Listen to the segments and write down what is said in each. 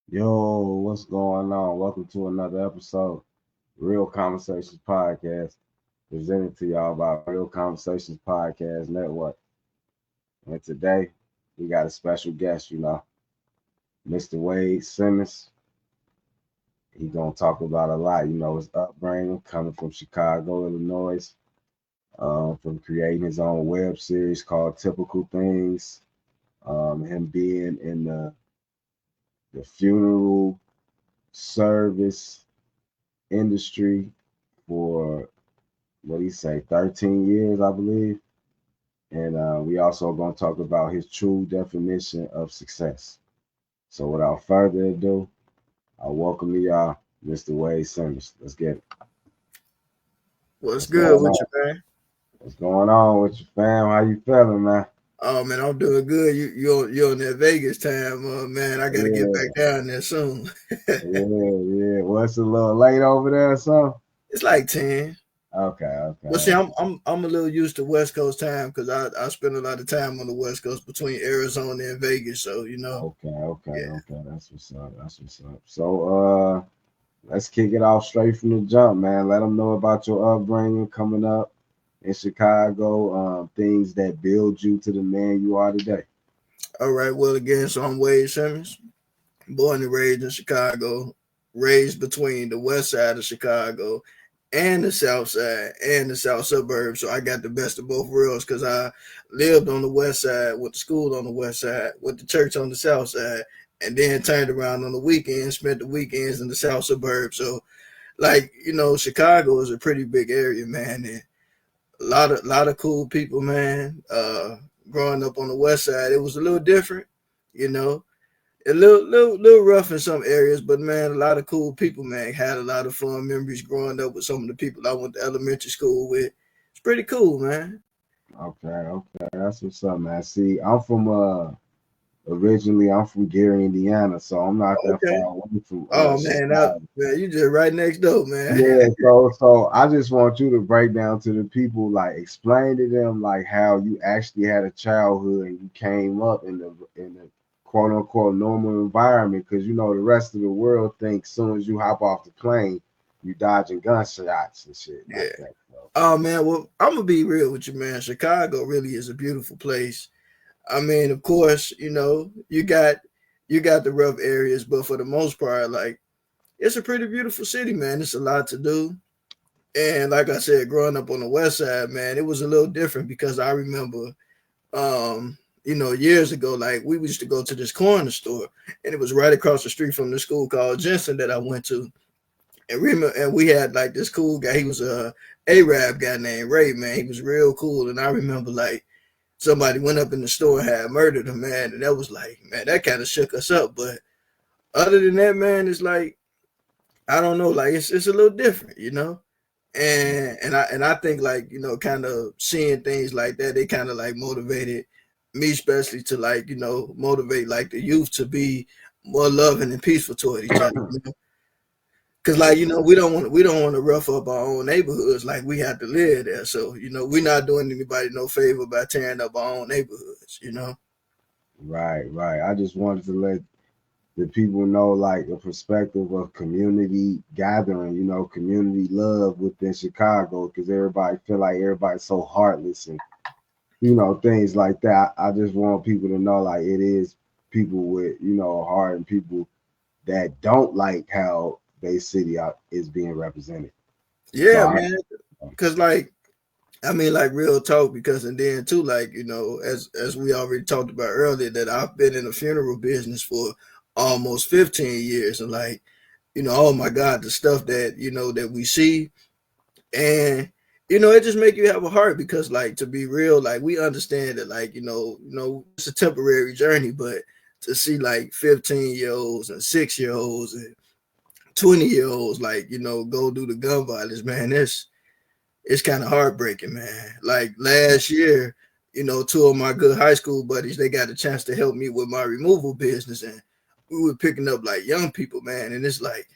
Yo, what's going on? Welcome to another episode, Real Conversations Podcast, presented to y'all by Real Conversations Podcast Network. And today, we got a special guest, Mr. Wade Simmons. He gonna talk about a lot, his upbringing coming from Chicago, Illinois, from creating his own web series called Typical Things, him being in the funeral service industry for what he say 13 years, I believe. And we also going to talk about his true definition of success. So without further ado, I welcome to y'all, Mr. Wade Simmons. Let's get it. What's What's good going with on? you, man? What's going on with your fam? How you feeling, man? Oh man, I'm doing good. You're on that Vegas time, man. I gotta get back Yeah, down there soon. yeah. Well, it's a little late over there, so. It's like 10. Okay, Well, see, okay, I'm a little used to West Coast time because I spend a lot of time on the West Coast between Arizona and Vegas. So yeah. okay. That's what's up. That's what's up. So, let's kick it off straight from the jump, man. Let them know about your upbringing coming up in Chicago, things that build you to the man you are today. All right. Well, again, so I'm Wade Simmons, born and raised in Chicago, raised between the West Side of Chicago and the South Side and the South suburbs. So I got the best of both worlds because I lived on the West Side, went to school on the West Side, went to church on the South Side, and then turned around on the weekends, spent the weekends in the South suburbs. So, Chicago is a pretty big area, man, and a lot of cool people, man. Growing up on the West Side, it was a little different, you know a little rough in some areas, but man, a lot of cool people, man. Had a lot of fun memories growing up with some of the people I went to elementary school with. It's pretty cool, man. Okay, that's what's up, man. See, I'm from originally I'm from Gary, Indiana, so I'm not that Okay. far away from Oh man, Chicago. man, you just right next door, man. Yeah, so I just want you to break down to the people, like explain to them like how you actually had a childhood and you came up in the quote unquote normal environment, because the rest of the world thinks soon as you hop off the plane, you dodging gunshots and shit like Yeah. that. So, Oh man, well, I'm gonna be real with you, man. Chicago really is a beautiful place. I mean, of course, you got the rough areas, but for the most part, like it's a pretty beautiful city, man. It's a lot to do. And like I said, growing up on the west side, man, it was a little different because I remember years ago, like we used to go to this corner store and it was right across the street from the school called Jensen that I went to. And we had like this cool guy, he was a Arab guy named Ray, man. He was real cool. And I remember like somebody went up in the store and had murdered him, man. And that was like, man, that kind of shook us up. But other than that, man, it's like I don't know, like it's a little different, and I think like kind of seeing things like that, they kind of like motivated me, especially to like motivate like the youth to be more loving and peaceful toward each other. Because for like sure. we don't want to rough up our own neighborhoods, like we have to live there. So we're not doing anybody no favor by tearing up our own neighborhoods. Right. I just wanted to let the people know like a perspective of community gathering, community love within Chicago, because everybody feel like everybody's so heartless and things like that. I just want people to know like it is people with a heart and people that don't like how they city out is being represented. So Yeah, I man. Because like I mean, like real talk, because and then too, like as we already talked about earlier, that I've been in the funeral business for almost 15 years, and like oh my God, the stuff that that we see, and it just make you have a heart because, like, to be real, like we understand that, like it's a temporary journey, but to see like 15-year-olds and 6-year-olds and 20-year-olds, like go do the gun violence, man, it's kind of heartbreaking, man. Like last year, two of my good high school buddies, they got a chance to help me with my removal business, and we were picking up like young people, man. And it's like,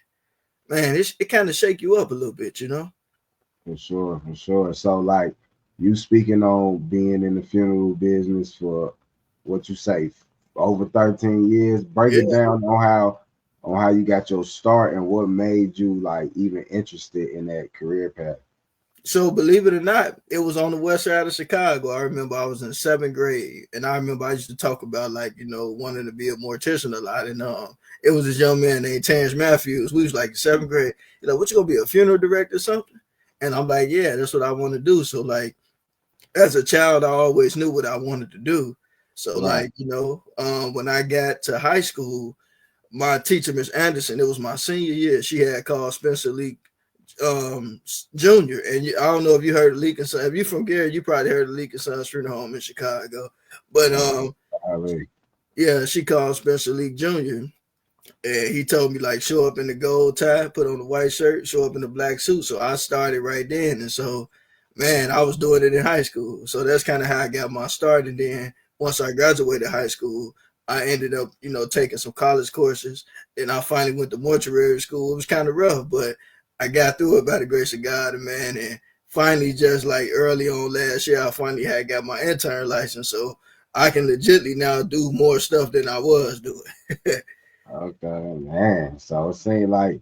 man, it kind of shake you up a little bit. for sure. So like you speaking on being in the funeral business for what you say over 13 years, break it Yeah. down on how on how you got your start and what made you like even interested in that career path. So believe it or not, it was on the west side of Chicago. I remember I was in seventh grade, and I remember I used to talk about like wanting to be a mortician a lot. And it was this young man named Terrence Matthews. We was like seventh grade. He's like, "What you gonna be, a funeral director or something?" And I'm like, "Yeah, that's what I want to do." So like as a child, I always knew what I wanted to do. So Right. like when I got to high school, my teacher, Miss Anderson, it was my senior year. She had called Spencer Lee Jr. And I don't know if you heard of Leak and Son. If you from Gary, you probably heard of Leak and Sons Funeral Home in Chicago. But Golly. yeah, she called Spencer Lee Jr. And he told me like show up in the gold tie, put on the white shirt, show up in the black suit. So I started right then, and so man, I was doing it in high school. So that's kind of how I got my start. And then once I graduated high school, I ended up taking some college courses. Then I finally went to mortuary school. It was kind of rough, but I got through it by the grace of God, and man. And finally, just like early on last year, I finally had got my intern license, so I can legitly now do more stuff than I was doing. Okay, man. So it seemed like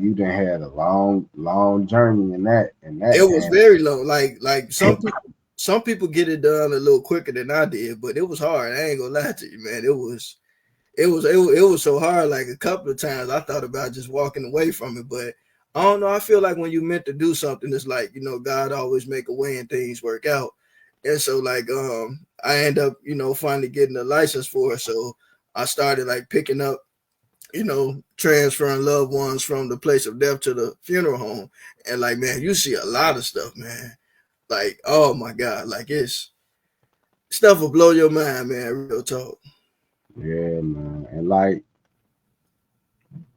you done had a long, long journey in that It was damn. very low. Like some people get it done a little quicker than I did, but it was hard. I ain't gonna lie to you, man. It was so hard. Like a couple of times, I thought about just walking away from it, but I don't know. I feel like when you meant to do something, it's like God always make a way and things work out. And so like I end up finally getting a license for it. So I started like picking up transferring loved ones from the place of death to the funeral home. And like, man, you see a lot of stuff, man. Like, oh my God, like it's stuff will blow your mind, man. Real talk. Yeah, man. And like,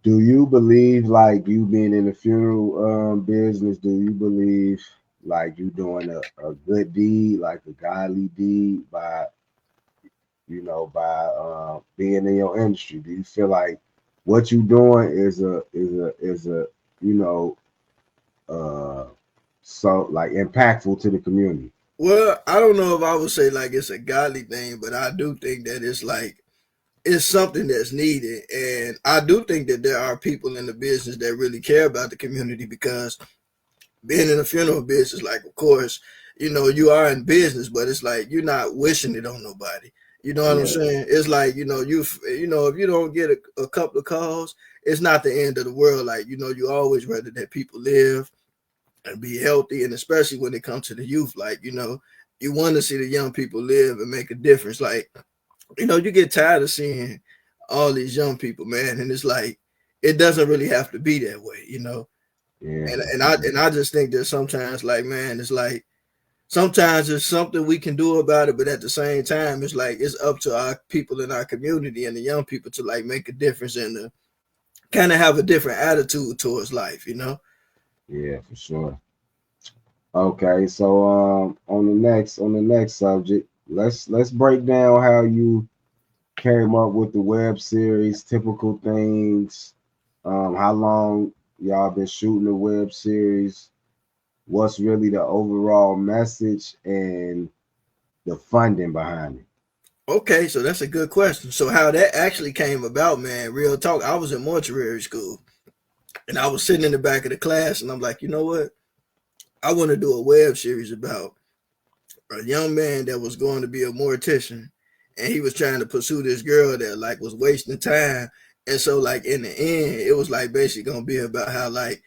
do you believe like you being in the funeral business? Do you believe like you doing a good deed, like a godly deed by being in your industry? Do you feel like what you doing is a you know uh so like impactful to the community? Well, I don't know if I would say like it's a godly thing, but I do think that it's something that's needed. And I do think that there are people in the business that really care about the community because being in the funeral business, like of course, you are in business, but it's like you're not wishing it on nobody. You know what I'm Yeah, saying? It's like if you don't get a couple of calls, it's not the end of the world. Like you always rather that people live and be healthy, and especially when it comes to the youth, like you want to see the young people live and make a difference. Like you get tired of seeing all these young people, man, and it's like it doesn't really have to be that way. yeah, And I just think that sometimes, like, man, it's like sometimes there's something we can do about it, but at the same time, it's like it's up to our people in our community and the young people to like make a difference and to kind of have a different attitude towards life. yeah, for sure. Okay, so on the next subject, let's break down how you came up with the web series, typical things, how long y'all been shooting the web series, what's really the overall message and the funding behind it. Okay, so that's a good question. So how that actually came about, man, real talk. I was in mortuary school and I was sitting in the back of the class and I'm like, you know what? I want to do a web series about a young man that was going to be a mortician and he was trying to pursue this girl that like was wasting time. And so like in the end, it was like basically gonna be about how like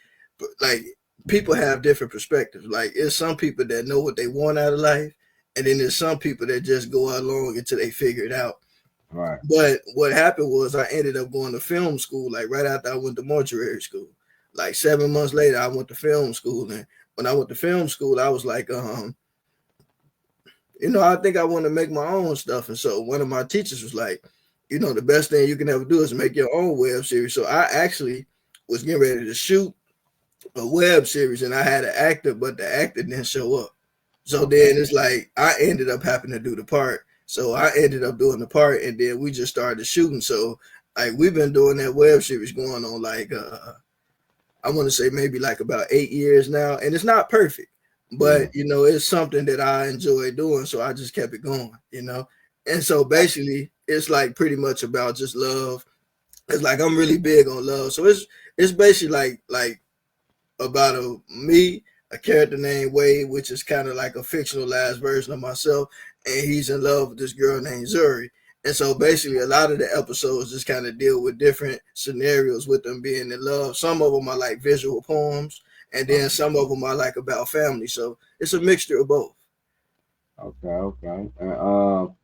people have different perspectives. Like it's some people that know what they want out of life, and then there's some people that just go along until they figure it out. Right, But what happened was I ended up going to film school, like right after I went to mortuary school. Like 7 months later, I went to film school. And when I went to film school, I was like, I think I want to make my own stuff. And so one of my teachers was like, the best thing you can ever do is make your own web series. So I actually was getting ready to shoot a web series and I had an actor, but the actor didn't show up. So okay, then it's like I ended up having to do the part. So I ended up doing the part and then we just started shooting. So like we've been doing that web series going on like I want to say maybe like about 8 years now. And it's not perfect, yeah, but it's something that I enjoy doing. So I just kept it going. And so basically it's like pretty much about just love Cause like I'm really big on love. So it's basically like about me, a character named Wade, which is kind of like a fictionalized version of myself, and he's in love with this girl named Zuri. And so basically, a lot of the episodes just kind of deal with different scenarios with them being in love. Some of them are like visual poems, and then some of them are like about family. So it's a mixture of both. Okay, okay. And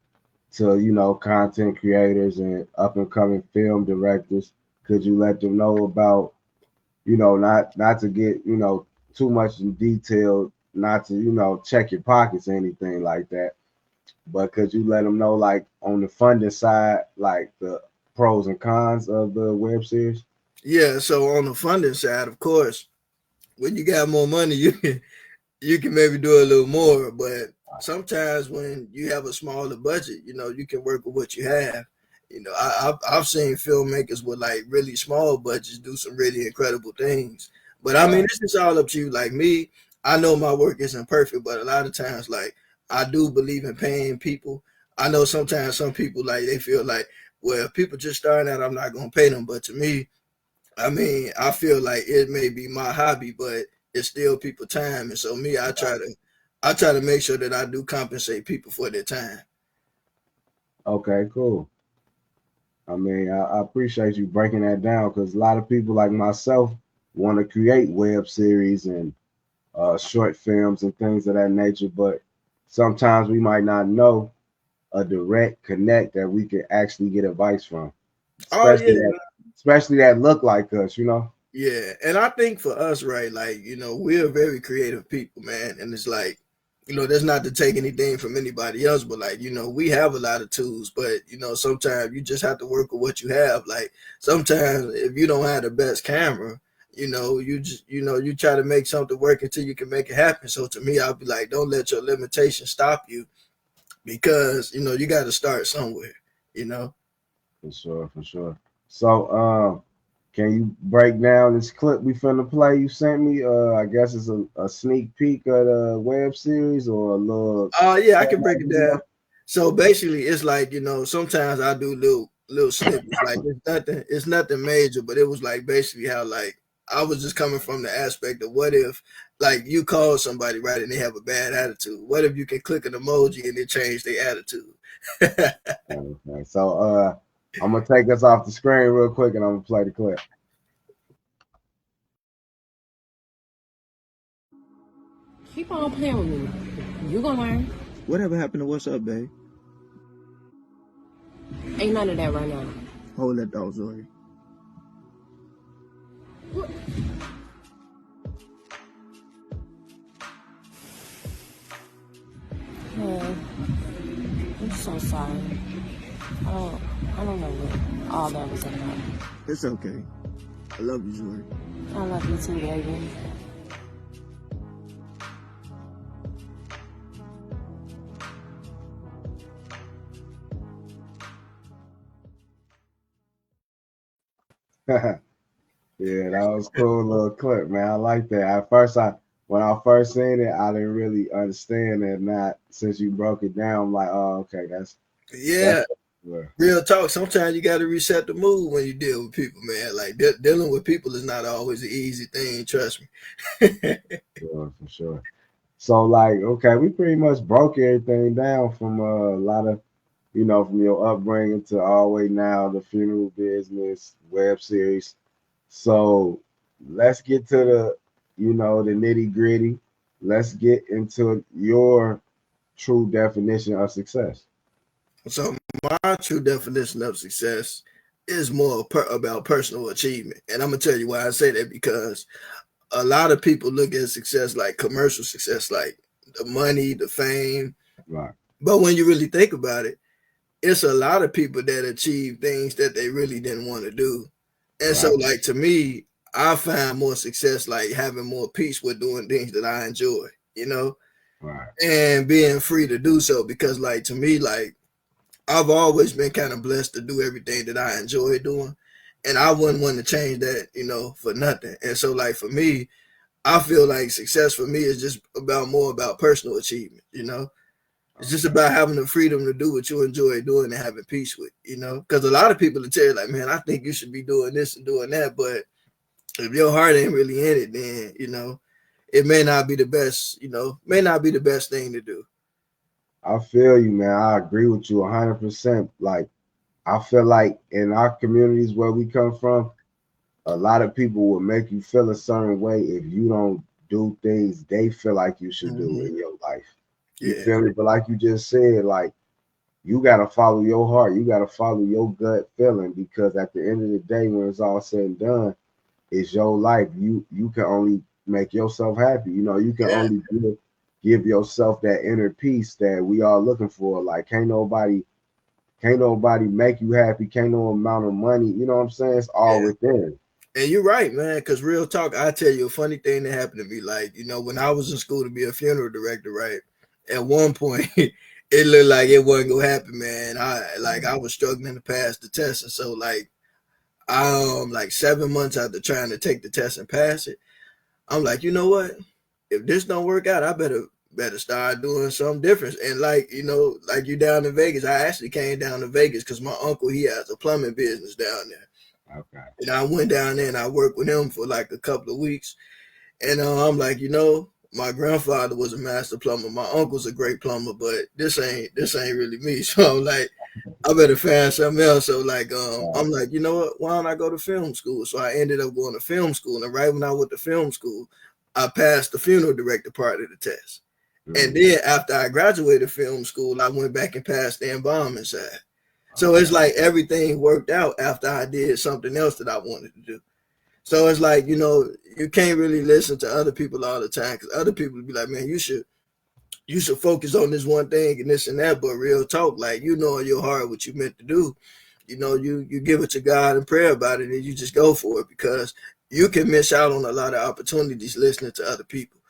to content creators and up and coming film directors, could you let them know about not to get too much in detail, not to check your pockets or anything like that, but could you let them know like on the funding side, like the pros and cons of the web series? Yeah. So on the funding side, of course, when you got more money, you can maybe do a little more, but sometimes when you have a smaller budget, you can work with what you have. I've seen filmmakers with like really small budgets do some really incredible things. But I mean, Right. it's just all up to you. Like me, I know my work isn't perfect, but a lot of times, like I do believe in paying people. I know sometimes some people like they feel like, well, if people just starting out, I'm not gonna pay them. But to me, I mean, I feel like it may be my hobby, but it's still people time. And so me, I try to make sure that I do compensate people for their time. Okay, cool. I mean, I appreciate you breaking that down because a lot of people like myself want to create web series and short films and things of that nature, but sometimes we might not know a direct connect that we can actually get advice from, Oh especially yeah, that look like us. yeah. And I think for us, right, like, we're very creative people, man. And it's like, that's not to take anything from anybody else, but like, we have a lot of tools, but sometimes you just have to work with what you have. Like sometimes if you don't have the best camera, you just you try to make something work until you can make it happen. So to me, I'll be like, don't let your limitations stop you because you got to start somewhere. You know. For sure, for sure. So, can you break down this clip we finna play? You sent me. I guess it's a sneak peek of the web series or a little. Oh yeah, I can break it down. So basically, it's like sometimes I do little snippets. Like it's nothing major, but it was like basically how like I was just coming from the aspect of what if like you call somebody right and they have a bad attitude. What if you can click an emoji and it change their attitude? Okay. So, I'm gonna take us off the screen real quick, and I'm gonna play the clip. Keep on playing with me. You gonna learn. Whatever happened to what's up, babe? Ain't none of that right now. Hold that thought, Zoe. Hey, I'm so sorry. I don't know what all that was about. It's okay. I love you, Zoe. I love you too, baby. Yeah, that was cool little clip, man. I like that. At first, when I first seen it, I didn't really understand it. Not since you broke it down, I'm like, oh, okay, that's Yeah, where. real talk. Sometimes you got to reset the mood when you deal with people, man. Like dealing with people is not always an easy thing. Trust me. Sure, for sure. So, like, okay, we pretty much broke everything down from a lot of, from your upbringing to all the way now, the funeral business, web series. So, let's get to the nitty gritty. Let's get into your true definition of success. So my true definition of success is more about personal achievement, and I'm gonna tell you why I say that because a lot of people look at success like commercial success, like the money, the fame. Right, But when you really think about it, it's a lot of people that achieve things that they really didn't want to do. And so, right, like to me, I find more success like having more peace with doing things that I enjoy, right, and being free to do so. Because, like to me, like I've always been kind of blessed to do everything that I enjoy doing. And I wouldn't want to change that, for nothing. And so, like for me, I feel like success for me is just about more about personal achievement. It's just about having the freedom to do what you enjoy doing and having peace with, you know. Because a lot of people will tell you, like, man, I think you should be doing this and doing that, but if your heart ain't really in it, then you know it may not be the best. You know, may not be the best thing to do. I feel you, man. I agree with you 100%. Like, I feel like in our communities where we come from, a lot of people will make you feel a certain way if you don't do things they feel like you should do in your life. You Yeah, feel me? But like you just said, like, you gotta follow your heart. You gotta follow your gut feeling, because at the end of the day, when it's all said and done, it's your life. You can only make yourself happy. You know, you can yeah, only give yourself that inner peace that we all looking for. Like, can't nobody make you happy. Can't no amount of money. You know what I'm saying? It's all yeah. within. And you're right, man. Because real talk, I tell you a funny thing that happened to me. Like, you know, when I was in school to be a funeral director, right? At one point, it looked like it wasn't gonna happen, man. I was struggling to pass the test, and so like 7 months after trying to take the test and pass it, I'm like, you know what? If this don't work out, I better start doing something different. And like, you know, like you down in Vegas, I actually came down to Vegas because my uncle, he has a plumbing business down there. Okay. And I went down there and I worked with him for like a couple of weeks. And I'm like, you know, my grandfather was a master plumber. My uncle's a great plumber, but this ain't really me. So I'm like, I better find something else. So like, I'm like, you know what? Why don't I go to film school? So I ended up going to film school. And right when I went to film school, I passed the funeral director part of the test. And then after I graduated film school, I went back and passed the embalming side. So it's like everything worked out after I did something else that I wanted to do. So it's like, you know, you can't really listen to other people all the time because other people will be like, man, you should focus on this one thing and this and that. But real talk, like, you know in your heart what you meant to do. You know, you give it to God and pray about it and you just go for it, because you can miss out on a lot of opportunities listening to other people.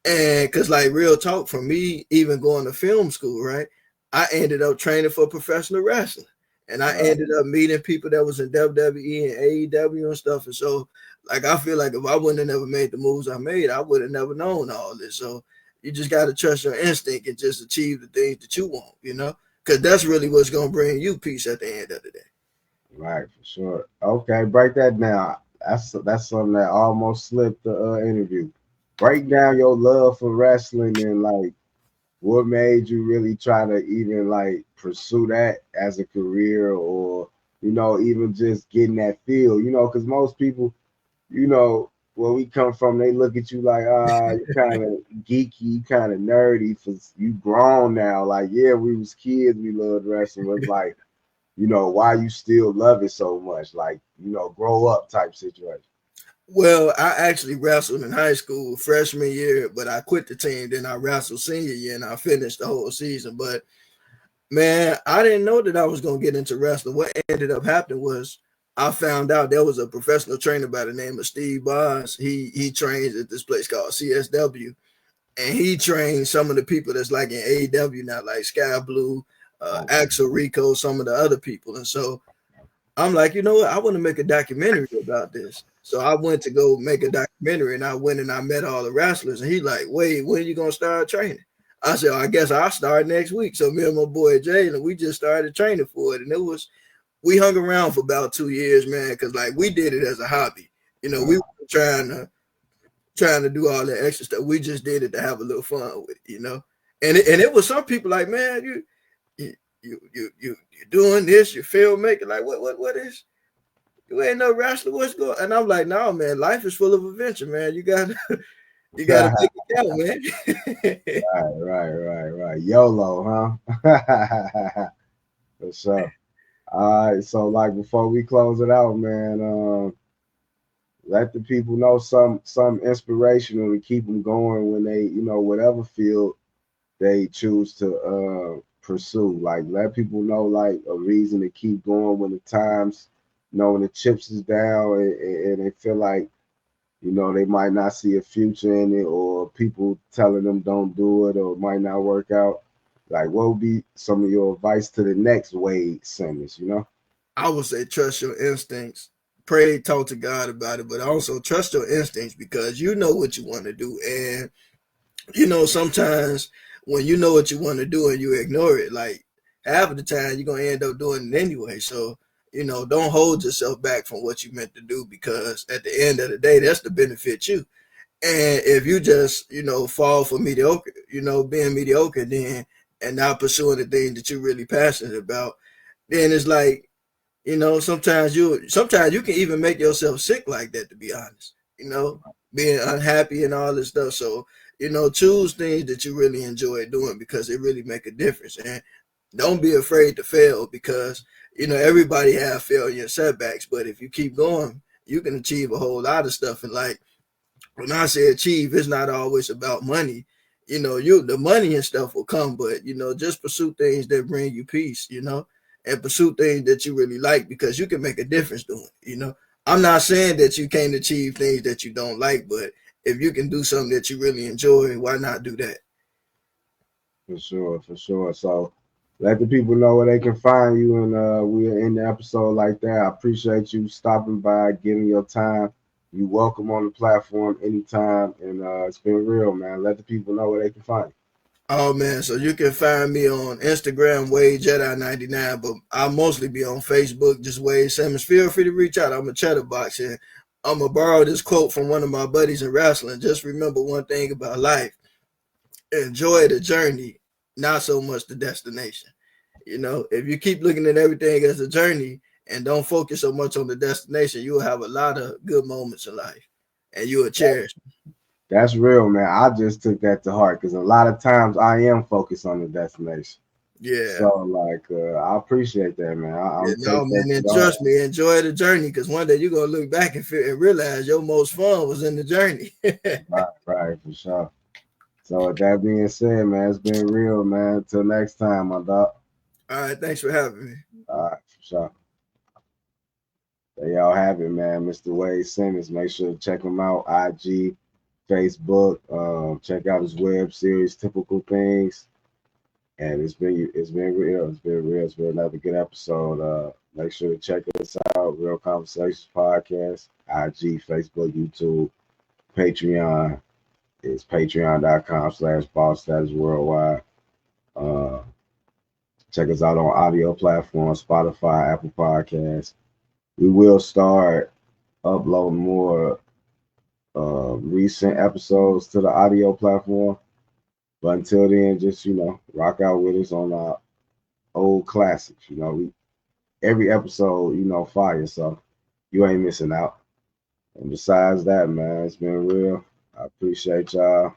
And because, like, real talk, for me, even going to film school, right? I ended up training for professional wrestling. And I ended up meeting people that was in WWE and AEW and stuff. And so, like, I feel like if I wouldn't have never made the moves I made, I would have never known all this. So you just got to trust your instinct and just achieve the things that you want, you know? Because that's really what's going to bring you peace at the end of the day. Right, for sure. Okay, break that down. That's something that almost slipped the interview. Break down your love for wrestling and like what made you really try to even like pursue that as a career, or even just getting that feel. Because most people, where we come from, they look at you like, you kind of geeky, you kind of nerdy, for you grown now. Like, yeah, we was kids, we loved wrestling. It's like, why you still love it so much? Like, grow up type situation. Well, I actually wrestled in high school freshman year, but I quit the team. Then I wrestled senior year and I finished the whole season. But man, I didn't know that I was going to get into wrestling. What ended up happening was I found out there was a professional trainer by the name of Steve Bonds. He trains at this place called CSW, and he trains some of the people that's like in AEW now, like Sky Blue, Axel Rico, some of the other people. And so I'm like, you know what? I want to make a documentary about this. So I went to go make a documentary, and I went and I met all the wrestlers. And he like, wait, when are you gonna start training? I said, I guess I'll start next week. So me and my boy Jalen, we just started training for it, and we hung around for about 2 years, man, because like we did it as a hobby. We were trying to do all that extra stuff. We just did it to have a little fun with it. And it was some people like, man, you doing this, you filmmaking, like what is, you ain't no wrestler, what's going? And I'm like, no, man, life is full of adventure, man. You gotta make it count, man. Right. YOLO, huh? For sure. All right, so like before we close it out, man, let the people know some inspirational to keep them going when they, whatever field they choose to pursue. Like, let people know like a reason to keep going when the times, when the chips is down, and they feel like, they might not see a future in it, or people telling them don't do it, or it might not work out. Like, what would be some of your advice to the next Wade Simmons, I would say trust your instincts. Pray, talk to God about it, but also trust your instincts, because you know what you want to do. And sometimes when you know what you want to do and you ignore it, like half of the time you're gonna end up doing it anyway. So, don't hold yourself back from what you meant to do, because at the end of the day, that's to benefit you. And if you just, fall for mediocre, being mediocre, then and not pursuing the thing that you're really passionate about, then it's like, sometimes you can even make yourself sick like that, to be honest. Being unhappy and all this stuff. So, choose things that you really enjoy doing, because it really make a difference. And don't be afraid to fail, because everybody have failure and setbacks. But if you keep going, you can achieve a whole lot of stuff. And like, when I say achieve, it's not always about money. The money and stuff will come, but just pursue things that bring you peace, and pursue things that you really like, because you can make a difference doing it. I'm not saying that you can't achieve things that you don't like, but if you can do something that you really enjoy, why not do that? For sure, for sure. So let the people know where they can find you, and we're in the episode like that. I appreciate you stopping by, giving your time. You welcome on the platform anytime, and it's been real, man. Let the people know where they can find you. Oh man, so you can find me on Instagram, Wade Jedi 99, but I'll mostly be on Facebook, just Wade Simmons. Feel free to reach out. I'm a chatterbox, and I'm gonna borrow this quote from one of my buddies in wrestling. Just remember one thing about life: enjoy the journey, not so much the destination. If you keep looking at everything as a journey and don't focus so much on the destination, you'll have a lot of good moments in life, and you'll cherish. That's real, man. I just took that to heart because a lot of times I am focused on the destination. Yeah. So, like, I appreciate that, man. Yeah, I'm no, take that man, to and the heart. trust me, enjoy the journey, because one day you're gonna look back and realize your most fun was in the journey. Right, right, for sure. So, with that being said, man, it's been real, man. Until next time, my dog. All right, thanks for having me. All right, for sure. There y'all have it, man. Mr. Wade Simmons. Make sure to check him out. IG, Facebook. Check out his web series, Typical Things. And it's been real. It's been real. It's been another good episode. Make sure to check us out. Real Conversations Podcast. IG, Facebook, YouTube, Patreon. It's patreon.com/boss status worldwide. Uh, Check us out on audio platforms, Spotify, Apple Podcasts. We will start uploading more recent episodes to the audio platform. But until then, just rock out with us on our old classics. Every episode, fire. So you ain't missing out. And besides that, man, it's been real. I appreciate y'all.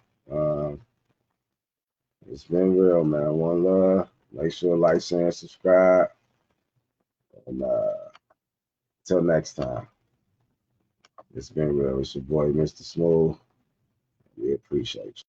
It's been real, man. One love. Make sure to like, share, and subscribe. And till next time, it's been real. It's your boy, Mr. Smooth. We appreciate you.